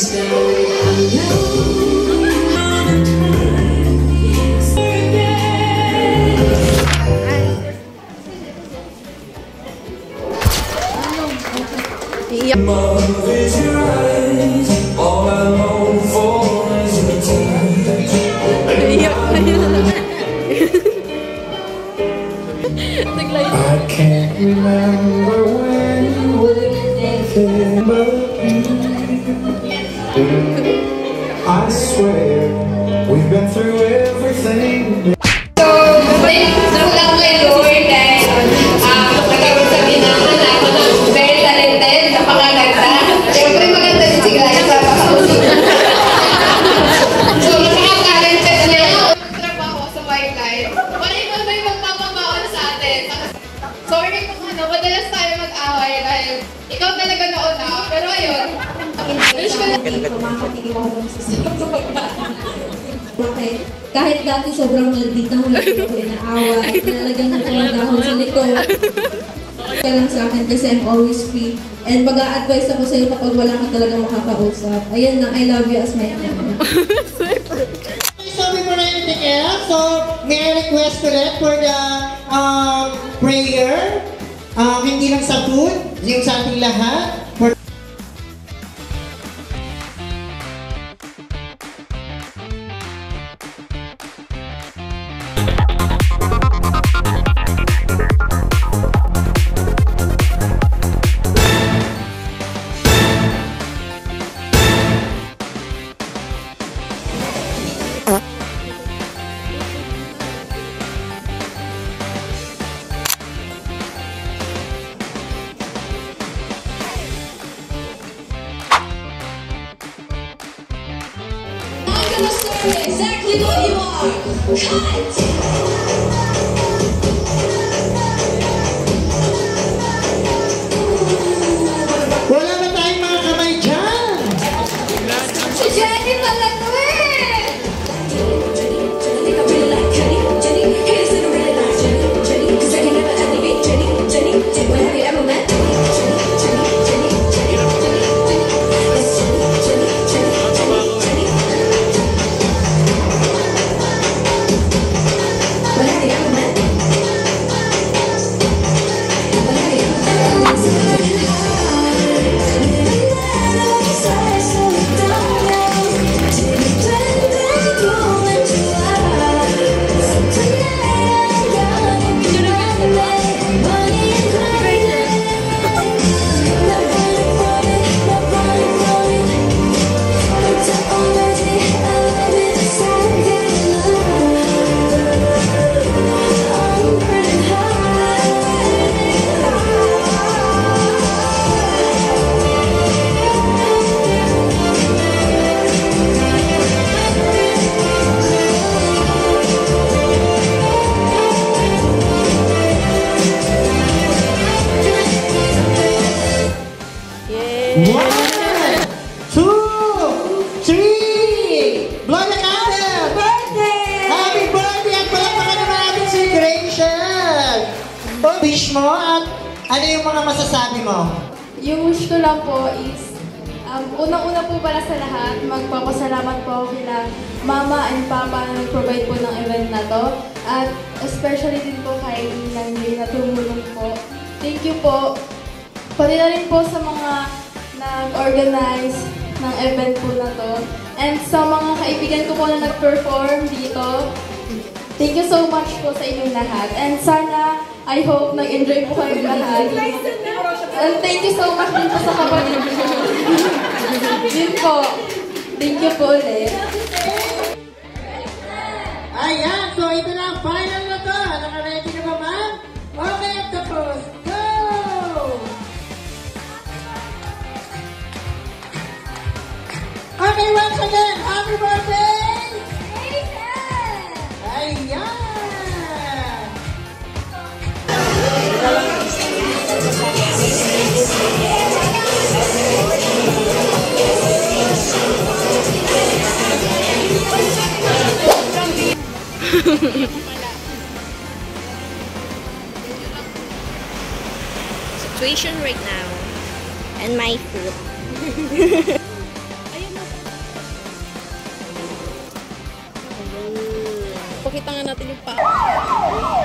I can't remember when you were there, but I swear we've been through everything. Ikaw talaga nauna, pero ayun. Bakit? Kahit dati sobrang malapit na huli ko inaawa, nalagyan na talaga ako sa likod. Kaya lang sa akin kasi I'm always free. And mag-a-advise ako sa'yo kapag wala ka talaga makakausap. Ayan na, I love you as my friend. So before anything else, so may I request ulit for the prayer. Hindi lang sa food, yung sa ating lahat. Exactly what you are. Wala na tayong mga kamay dyan! Si Jenny pala to eh! Wish mo at ano yung mga masasabi mo? Yung wish ko lang po is, unang-una po pala sa lahat, magpapasalamat po ako kila Mama and Papa na nag-provide po ng event na to. At especially din po kay Nandy na tumulong po. Thank you po. Pati na rin po sa mga nag-organize ng event po na to. And sa mga kaibigan ko po na nag-perform dito, thank you so much po sa inyong lahat. And sana, I hope nag-enjoy po kayo lahat. And thank you so much din po sa kapatid ko. Yun po. Thank you po ulit. Ayan, so ito na, final na to. Naka-ready ka ba, ma'am? Okay, tapos. Go! Okay, once again, happy birthday! Ayan! Situation right now and my food. Ayun na natin yung pa.